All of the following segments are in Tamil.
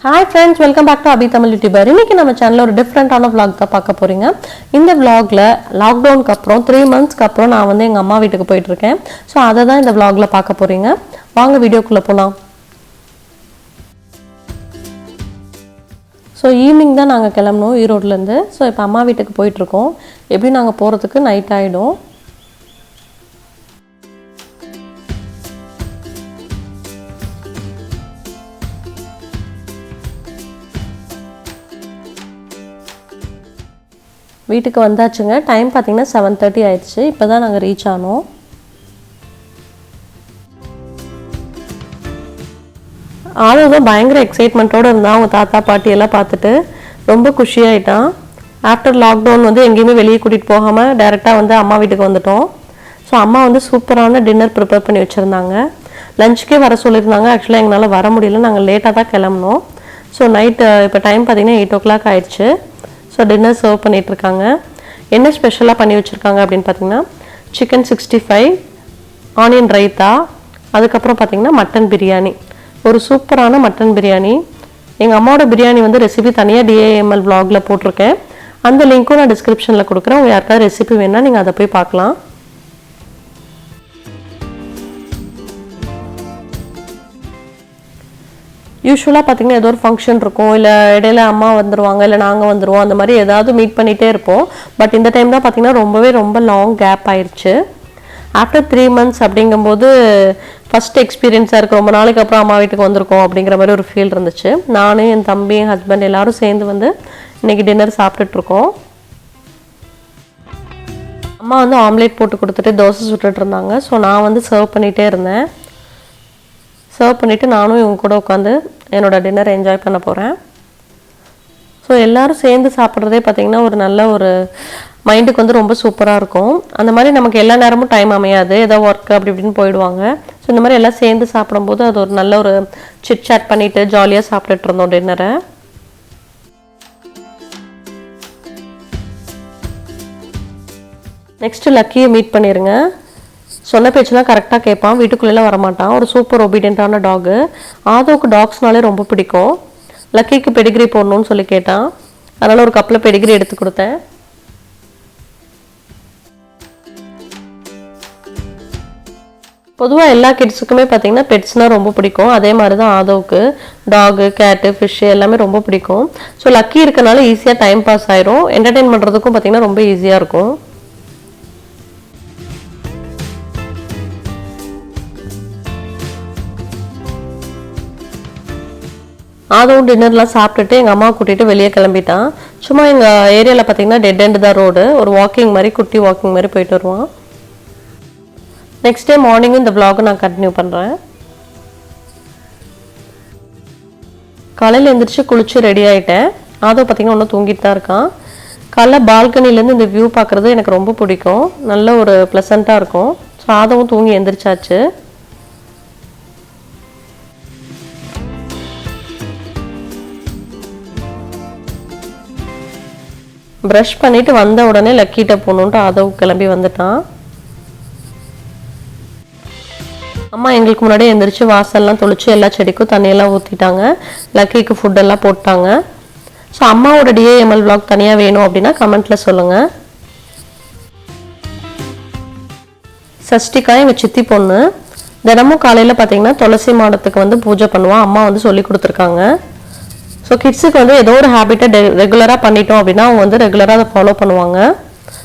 Hi friends, welcome back to Abhi Tamil YouTuber. இன்னைக்கு நம்ம சேனல்ல ஒரு டிஃபரண்டான vlog தான் பார்க்க போறீங்க. இந்த vlogல லாக்டவுனுக்கு அப்புறம் 3 monthsக்கு அப்புறம் நான் வந்து எங்க அம்மா வீட்டுக்கு போயிட்டு இருக்கேன். சோ அத தான் இந்த vlogல பார்க்க போறீங்க. வாங்க வீடியோக்குள்ள போலாம். சோ ஈவினிங் தான் நாங்க கிளம்பணும் ஈரோட்ல இருந்து. சோ இப்போ அம்மா வீட்டுக்கு போயிட்டு இருக்கோம். எப்படி நாங்க போறதுக்கு நைட் ஆயிடும். வீட்டுக்கு வந்தாச்சுங்க. டைம் பாத்தீங்கன்னா 7:30 ஆயிடுச்சு. இப்போதான் நாங்க ரீச் ஆனோம். ஆளுதான் பயங்கர எக்ஸைட்மெண்ட்டோட இருந்தா. அவங்க தாத்தா பாட்டி எல்லாம் பார்த்துட்டு ரொம்ப குஷியாயிட்டான். ஆஃப்டர் லாக்டவுன் வந்து எங்கேயுமே வெளியே கூட்டிட்டு போகாம டைரக்டா வந்து அம்மா வீட்டுக்கு வந்துட்டோம். ஸோ அம்மா வந்து சூப்பரான டின்னர் ப்ரிப்பேர் பண்ணி வச்சிருந்தாங்க. லஞ்சுக்கே வர சொல்லியிருந்தாங்க. ஆக்சுவலாக எங்களால் வர முடியல, நாங்கள் லேட்டாக தான் கிளம்புனோம். ஸோ நைட்டு இப்போ டைம் பார்த்தீங்கன்னா 8 o'clock ஆயிடுச்சு. ஸோ டின்னர் சர்வ் பண்ணிகிட்ருக்காங்க. என்ன ஸ்பெஷலாக பண்ணி வச்சுருக்காங்க அப்படின்னு பார்த்தீங்கன்னா சிக்கன் 65, ஆனியன் ரைத்தா, அதுக்கப்புறம் பார்த்தீங்கன்னா மட்டன் பிரியாணி. ஒரு சூப்பரான மட்டன் பிரியாணி. எங்கள் அம்மாவோட பிரியாணி வந்து ரெசிபி தனியாக DAML vlogல போட்டிருக்கேன். அந்த லிங்க்கும் நான் டிஸ்கிரிப்ஷனில் கொடுக்குறேன். உங்கள் யாருக்காவது ரெசிபி வேணால் நீங்கள் அதை போய் பார்க்கலாம். யூஸ்வலாக பார்த்தீங்கன்னா ஏதோ ஒரு ஃபங்க்ஷன் இருக்கும், இல்லை இடையில அம்மா வந்துடுவாங்க, இல்லை நாங்கள் வந்துடுவோம், அந்த மாதிரி ஏதாவது மீட் பண்ணிகிட்டே இருப்போம். பட் இந்த டைம் தான் பார்த்தீங்கன்னா ரொம்ப லாங் கேப் ஆயிடுச்சு. ஆஃப்டர் 3 months அப்படிங்கும்போது ஃபஸ்ட் எக்ஸ்பீரியன்ஸாக இருக்குது. ரொம்ப நாளைக்கு அப்புறம் அம்மா வீட்டுக்கு வந்திருக்கோம் அப்படிங்கிற மாதிரி ஒரு ஃபீல் இருந்துச்சு. நானும் என் தம்பி, என் ஹஸ்பண்ட் எல்லாரும் சேர்ந்து வந்து இன்றைக்கி டின்னர் சாப்பிட்டுட்ருக்கோம். அம்மா வந்து ஆம்லேட் போட்டு கொடுத்துட்டு தோசை சுட்டுட்டு இருந்தாங்க. ஸோ நான் வந்து சர்வ் பண்ணிகிட்டே இருந்தேன். சர்வ் பண்ணிவிட்டு நானும் இவங்க கூட உட்காந்து என்னோடய டின்னர் என்ஜாய் பண்ண போகிறேன். ஸோ எல்லோரும் சேர்ந்து சாப்பிட்றதே பார்த்திங்கன்னா ஒரு நல்ல ஒரு மைண்டுக்கு வந்து ரொம்ப சூப்பராக இருக்கும். அந்த மாதிரி நமக்கு எல்லா நேரமும் டைம் அமையாது, ஏதோ ஒர்க் அப்படி இப்படின்னு போயிடுவாங்க. ஸோ இந்த மாதிரி எல்லாம் சேர்ந்து சாப்பிடும்போது அது ஒரு நல்ல ஒரு சிட் சாட் பண்ணிவிட்டு ஜாலியாக சாப்பிட்டுட்டு இருந்தோம் டின்னரை. நெக்ஸ்ட்டு லக்கியை மீட் பண்ணிடுங்க. சொன்ன பேச்சுலாம் கரெக்டாக கேட்பான், வீட்டுக்குள்ளெல்லாம் வரமாட்டான். ஒரு சூப்பர் ஒபீடியண்ட்டான டாகு. ஆதோவுக்கு டாக்ஸ்னாலே ரொம்ப பிடிக்கும். லக்கிக்கு பெடிகிரி போடணும்னு சொல்லி கேட்டான். அதனால் ஒரு கப்பில் பெடிகிரி எடுத்து கொடுத்தேன். பொதுவாக எல்லா கிட்ஸுக்குமே பார்த்தீங்கன்னா பெட்ஸ்னால் ரொம்ப பிடிக்கும். அதே மாதிரி தான் ஆதோவுக்கு டாகு, கேட்டு, ஃபிஷ்ஷு எல்லாமே ரொம்ப பிடிக்கும். ஸோ லக்கி இருக்கனால ஈஸியாக டைம் பாஸ் ஆயிரும். என்டர்டெயின் பண்ணுறதுக்கும் பார்த்தீங்கன்னா ரொம்ப ஈஸியாக இருக்கும். அதுவும் டின்னர்லாம் சாப்பிட்டுட்டு எங்கள் அம்மா கூட்டிகிட்டு வெளியே கிளம்பிட்டான். சும்மா எங்கள் ஏரியாவில் பார்த்தீங்கன்னா டெட் எண்டு தான் ரோடு. ஒரு வாக்கிங் மாதிரி, குட்டி வாக்கிங் மாதிரி போயிட்டு வருவான். நெக்ஸ்ட் டே மார்னிங்கும் இந்த vlog நான் கண்டினியூ பண்ணுறேன். காலையில் எழுந்திரிச்சு குளிச்சு ரெடி ஆகிட்டேன். அதுவும் பார்த்தீங்கன்னா ஒன்றும் தூங்கிட்டு தான் இருக்கான். காலைல பால்கனிலேருந்து இந்த வியூ பார்க்குறது எனக்கு ரொம்ப பிடிக்கும். நல்ல ஒரு ப்ளசண்ட்டாக இருக்கும். ஸோ அதுவும் தூங்கி எழுந்திரிச்சாச்சு. ப்ரஷ் பண்ணிவிட்டு வந்த உடனே லக்கிட்ட போகணுன்ட்டு அதவு கிளம்பி வந்துட்டான். அம்மா எங்களுக்கு முன்னாடியே எழுந்திரிச்சு வாசல்லாம் தொளிச்சு எல்லா செடிக்கும் தண்ணியெல்லாம் ஊற்றிட்டாங்க. லக்கிக்கு ஃபுட்டெல்லாம் போட்டாங்க. ஸோ அம்மாவோட DAML vlog தனியாக வேணும் அப்படின்னா கமெண்ட்டில் சொல்லுங்கள். சஷ்டிகா எங்கள் சித்தி பொண்ணு. தினமும் காலையில் பார்த்தீங்கன்னா துளசி மாடத்துக்கு வந்து பூஜை பண்ணுவான். அம்மா வந்து சொல்லி கொடுத்துருக்காங்க. ஸோ கிட்ஸுக்கு வந்து ஏதோ ஒரு ஹேபிட்டை ரெகுலராக பண்ணிட்டோம் அப்படின்னா அவங்க வந்து ரெகுலராக அதை ஃபாலோ பண்ணுவாங்க.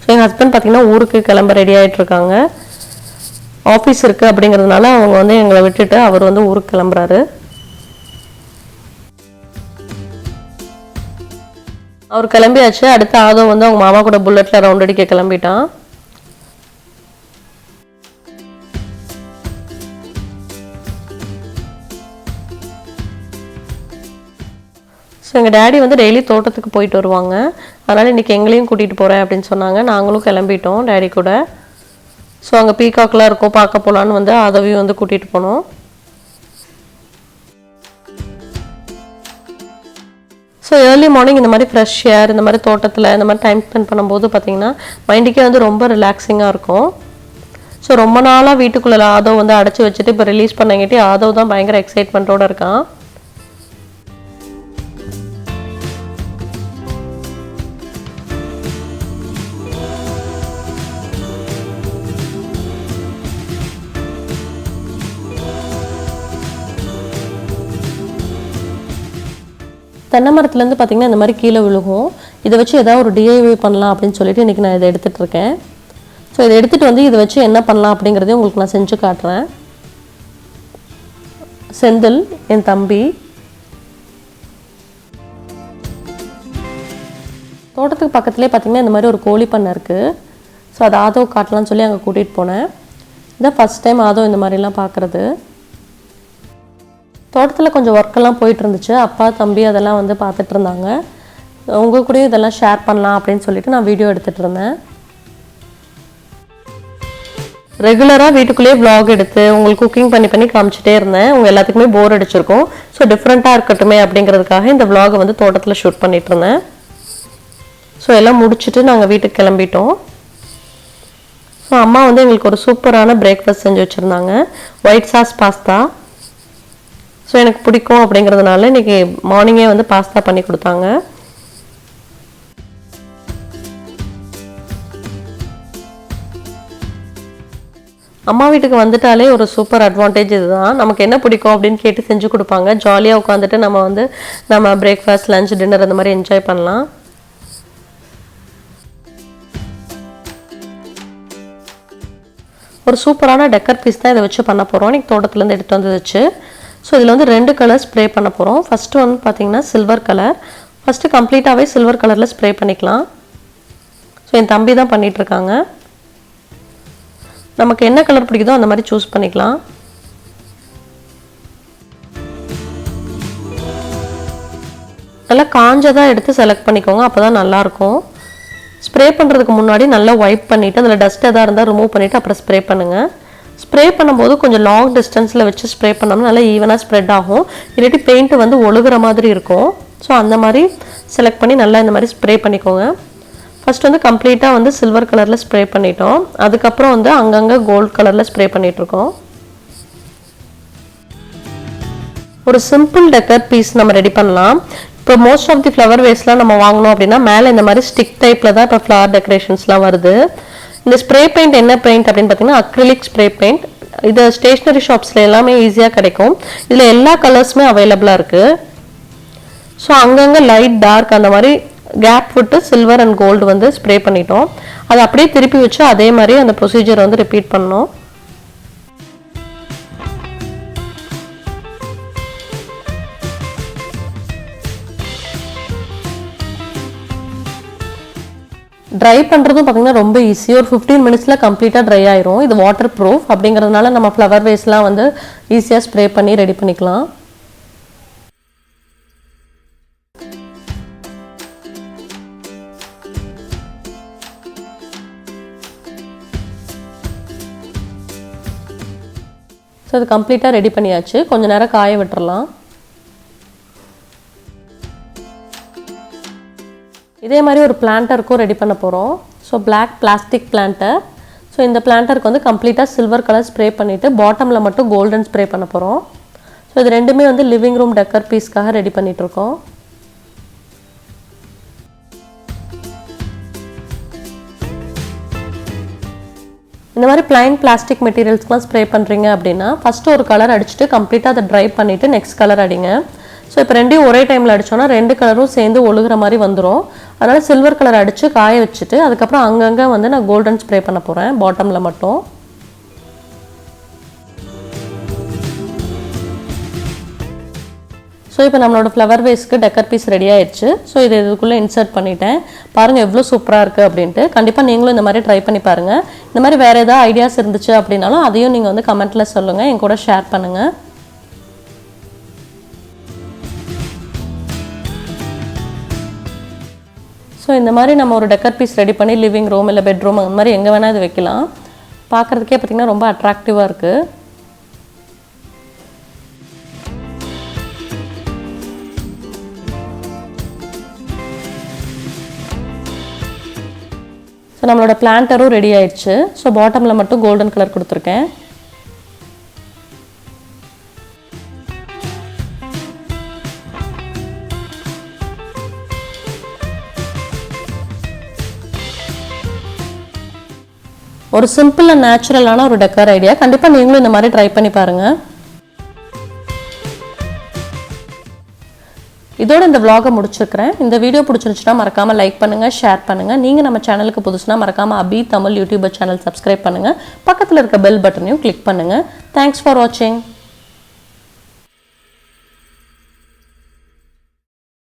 ஸோ எங்கள் ஹஸ்பண்ட் பார்த்தீங்கன்னா ஊருக்கு கிளம்ப ரெடி ஆகிட்ருக்காங்க. ஆஃபீஸ் இருக்குது அப்படிங்கிறதுனால அவங்க வந்து எங்களை விட்டுட்டு அவர் வந்து ஊருக்கு கிளம்புறாரு. அவர் கிளம்பியாச்சு. அடுத்த ஆதோ வந்து அவங்க மாமா கூட புல்லட்டில் ரவுண்ட் அடிக்க கிளம்பிட்டான். ஸோ எங்கள் டேடி வந்து டெய்லி தோட்டத்துக்கு போயிட்டு வருவாங்க. அதனால் இன்றைக்கி எங்களையும் கூட்டிகிட்டு போகிறேன் அப்படின்னு சொன்னாங்க. நாங்களும் கிளம்பிட்டோம் டேடி கூட. ஸோ அங்கே பீகாக்லாம் இருக்கும், பார்க்க போகலான்னு வந்து அதவையும் வந்து கூட்டிகிட்டு போனோம். ஸோ ஏர்லி மார்னிங் இந்த மாதிரி ஃப்ரெஷ் ஏர், இந்த மாதிரி தோட்டத்தில் இந்த மாதிரி டைம் ஸ்பெண்ட் பண்ணும்போது பார்த்திங்கன்னா மைண்டுக்கே வந்து ரொம்ப ரிலாக்ஸிங்காக இருக்கும். ஸோ ரொம்ப நாளாக வீட்டுக்குள்ளே ஆதவ் வந்து அடைச்சி வச்சுட்டு இப்போ ரிலீஸ் பண்ணங்கிட்டே ஆதவ் தான் பயங்கர எக்ஸைட்மெண்ட்டோடு இருக்கான். தென்னை மரத்துலேருந்து பார்த்திங்கன்னா இந்த மாதிரி கீழே விழுகும். இதை வச்சு ஏதாவது ஒரு டிஐஒய் பண்ணலாம் அப்படின்னு சொல்லிட்டு இன்றைக்கி நான் இதை எடுத்துகிட்டு இருக்கேன். ஸோ இதை எடுத்துகிட்டு வந்து இதை வச்சு என்ன பண்ணலாம் அப்படிங்கிறதையும் உங்களுக்கு நான் செஞ்சு காட்டுறேன். செந்தில் என் தம்பி தோட்டத்துக்கு பக்கத்துலேயே பார்த்திங்கன்னா இந்த மாதிரி ஒரு கோழி பண்ணை இருக்குது. ஸோ அதை ஆதோ காட்டலான்னு சொல்லி அங்கே கூட்டிகிட்டு போனேன். இதான் ஃபஸ்ட் டைம் ஆதோ இந்த மாதிரிலாம் பார்க்குறது. தோட்டத்தில் கொஞ்சம் ஒர்க்கெல்லாம் போயிட்டு இருந்துச்சு. அப்பா தம்பி அதெல்லாம் வந்து பார்த்துட்டு இருந்தாங்க. உங்கள் கூடயும் இதெல்லாம் ஷேர் பண்ணலாம் அப்படின்னு சொல்லிட்டு நான் வீடியோ எடுத்துகிட்டு இருந்தேன். ரெகுலராக வீட்டுக்குள்ளேயே vlog எடுத்து உங்களுக்கு குக்கிங் பண்ணி காமிச்சிட்டே இருந்தேன். உங்கள் எல்லாத்துக்குமே போர் அடிச்சிருக்கும். ஸோ டிஃப்ரெண்ட்டாக இருக்கட்டுமே அப்படிங்கிறதுக்காக இந்த vlog வந்து தோட்டத்தில் ஷூட் பண்ணிட்டு இருந்தேன். ஸோ எல்லாம் முடிச்சுட்டு நாங்கள் வீட்டுக்கு கிளம்பிட்டோம். ஸோ அம்மா வந்து எங்களுக்கு ஒரு சூப்பரான பிரேக்ஃபாஸ்ட் செஞ்சு வச்சுருந்தாங்க. White sauce pasta. ஸோ எனக்கு பிடிக்கும் அப்படிங்கிறதுனால இன்றைக்கி மார்னிங்கே வந்து பாஸ்தா பண்ணி கொடுத்தாங்க. அம்மா வீட்டுக்கு வந்துட்டாலே ஒரு சூப்பர் அட்வான்டேஜ் இதுதான். நமக்கு என்ன பிடிக்கும் அப்படின்னு கேட்டு செஞ்சு கொடுப்பாங்க. ஜாலியாக உட்காந்துட்டு நம்ம பிரேக்ஃபாஸ்ட் லஞ்ச் டின்னர் அந்த மாதிரி என்ஜாய் பண்ணலாம். ஒரு சூப்பரான டெக்கர் பீஸ் தான் இதை வச்சு பண்ண போகிறோம். இன்றைக்கி தோட்டத்துலேருந்து எடுத்து வந்துச்சு. ஸோ இதில் வந்து 2 கலர் ஸ்ப்ரே பண்ண போகிறோம். ஃபஸ்ட்டு வந்து பார்த்திங்கன்னா சில்வர் கலர். ஃபஸ்ட்டு கம்ப்ளீட்டாகவே சில்வர் கலரில் ஸ்ப்ரே பண்ணிக்கலாம். ஸோ என் தம்பி தான் பண்ணிகிட்ருக்காங்க. நமக்கு என்ன கலர் பிடிக்குதோ அந்த மாதிரி சூஸ் பண்ணிக்கலாம். நல்லா காஞ்சதாக எடுத்து செலக்ட் பண்ணிக்கோங்க, அப்போ தான் நல்லாயிருக்கும். ஸ்ப்ரே பண்ணுறதுக்கு முன்னாடி நல்லா வைப் பண்ணிவிட்டு அதில் டஸ்ட் எதாக இருந்தால் ரிமூவ் பண்ணிவிட்டு அப்புறம் ஸ்ப்ரே பண்ணுங்கள். ஸ்ப்ரே பண்ணும்போது கொஞ்சம் லாங் டிஸ்டன்ஸில் வச்சு ஸ்ப்ரே பண்ணோம்னா நல்லா ஈவனாக ஸ்ப்ரெட் ஆகும். இல்லாட்டி பெயிண்ட்டு வந்து ஒழுகுற மாதிரி இருக்கும். ஸோ அந்த மாதிரி செலக்ட் பண்ணி நல்லா இந்த மாதிரி ஸ்ப்ரே பண்ணிக்கோங்க. ஃபஸ்ட் வந்து கம்ப்ளீட்டாக வந்து சில்வர் கலரில் ஸ்ப்ரே பண்ணிட்டோம். அதுக்கப்புறம் வந்து அங்கங்கே கோல்ட் கலரில் ஸ்ப்ரே பண்ணிகிட்ருக்கோம். ஒரு சிம்பிள் டெக்கர் பீஸ் நம்ம ரெடி பண்ணலாம். இப்போ மோஸ்ட் ஆஃப் தி ஃப்ளவர் வேஸ்லாம் நம்ம வாங்கணும் அப்படின்னா மேலே இந்த மாதிரி ஸ்டிக் டைப்பில் தான் இப்போ ஃப்ளவர் டெக்கரேஷன்ஸ்லாம் வருது. இந்த ஸ்ப்ரே பெயிண்ட் என்ன பெயிண்ட் அப்படின்னு பார்த்தீங்கன்னா அக்ரிலிக் ஸ்ப்ரே பெயிண்ட். இது ஸ்டேஷ்னரி ஷாப்ஸில் எல்லாமே ஈஸியாக கிடைக்கும். இதில் எல்லா கலர்ஸுமே அவைலபிளாக இருக்குது. ஸோ அங்கங்கே லைட் டார்க் அந்த மாதிரி கேப் விட்டு சில்வர் அண்ட் கோல்டு வந்து ஸ்ப்ரே பண்ணிட்டோம். அதை அப்படியே திருப்பி வச்சு அதே மாதிரி அந்த ப்ரொசீஜரை வந்து ரிப்பீட் பண்ணோம். ட்ரை பண்ணுறதும் பார்த்திங்கன்னா ரொம்ப ஈஸி. ஒரு 15 மினிட்ஸில் கம்ப்ளீட்டாக ட்ரை ஆயிரும். இது வாட்டர் ப்ரூஃப் அப்படிங்கிறதுனால நம்ம ஃப்ளவர் வேஸ்லாம் வந்து ஈஸியாக ஸ்ப்ரே பண்ணி ரெடி பண்ணிக்கலாம். ஸோ அது கம்ப்ளீட்டாக ரெடி பண்ணியாச்சு. கொஞ்சம் நேரம் காய விட்டுறலாம். இதே மாதிரி ஒரு பிளான்டருக்கும் ரெடி பண்ண போகிறோம். So black plastic planter. So இந்த பிளான்டருக்கு வந்து கம்ப்ளீட்டாக சில்வர் கலர் ஸ்ப்ரே பண்ணிவிட்டு பாட்டமில் மட்டும் கோல்டன் ஸ்ப்ரே பண்ண போகிறோம். ஸோ இது ரெண்டுமே வந்து லிவிங் ரூம் டெக்கர் பீஸ்க்காக ரெடி பண்ணிகிட்ருக்கோம். இந்த மாதிரி பிளைன் பிளாஸ்டிக் மெட்டீரியல்ஸ்க்குலாம் ஸ்ப்ரே பண்ணுறீங்க அப்படின்னா ஃபஸ்ட்டு ஒரு கலர் அடிச்சுட்டு கம்ப்ளீட்டாக அதை ட்ரை பண்ணிவிட்டு நெக்ஸ்ட் கலர் அடிங்க. ஸோ இப்போ ரெண்டையும் ஒரே டைமில் அடித்தோன்னா 2 கலரும் சேர்ந்து ஒழுகுற மாதிரி வந்துடும். அதனால் சில்வர் கலர் அடித்து காய வச்சுட்டு அதுக்கப்புறம் அங்கங்கே வந்து நான் கோல்டன் ஸ்ப்ரே பண்ண போகிறேன் பாட்டமில் மட்டும். ஸோ இப்போ நம்மளோட ஃப்ளவர் வேஸ்க்கு டெக்கர் பீஸ் ரெடி ஆயிடுச்சு. ஸோ இது இதுக்குள்ளே இன்சர்ட் பண்ணிட்டேன். பாருங்கள் எவ்வளோ சூப்பராக இருக்குது அப்படின்ட்டு. கண்டிப்பாக நீங்களும் இந்த மாதிரி ட்ரை பண்ணி பாருங்கள். இந்த மாதிரி வேறு ஏதாவது ஐடியாஸ் இருந்துச்சு அப்படின்னாலும் அதையும் நீங்கள் வந்து கமெண்ட்டில் சொல்லுங்கள், என் கூட ஷேர் பண்ணுங்கள். ஸோ இந்த மாதிரி நம்ம ஒரு டெக்கர் பீஸ் ரெடி பண்ணி லிவிங் ரூம் இல்லை பெட்ரூம் அந்த மாதிரி எங்கே வேணால் இது வைக்கலாம். பார்க்குறதுக்கே பார்த்திங்கன்னா ரொம்ப அட்ராக்டிவாக இருக்குது. ஸோ நம்மளோட பிளான்டரும் ரெடி ஆயிடுச்சு. ஸோ பாட்டமில் மட்டும் கோல்டன் கலர் கொடுத்துருக்கேன். ஒரு சிம்பிள் அண்ட் நேச்சுரலான ஒரு டெக்கர் ஐடியா. கண்டிப்பாக நீங்களும் இந்த மாதிரி ட்ரை பண்ணி பாருங்கள். இதோட இந்த vlog முடிச்சிருக்கேன். இந்த வீடியோ பிடிச்சிருந்துச்சுனா மறக்காம லைக் பண்ணுங்க, ஷேர் பண்ணுங்க. நீங்க நம்ம சேனலுக்கு புதுசுனா மறக்காம அபி தமிழ் யூடியூபர் சேனல் சப்ஸ்கிரைப் பண்ணுங்க. பக்கத்துல இருக்க பெல் பட்டனையும் கிளிக் பண்ணுங்க. Thanks for watching.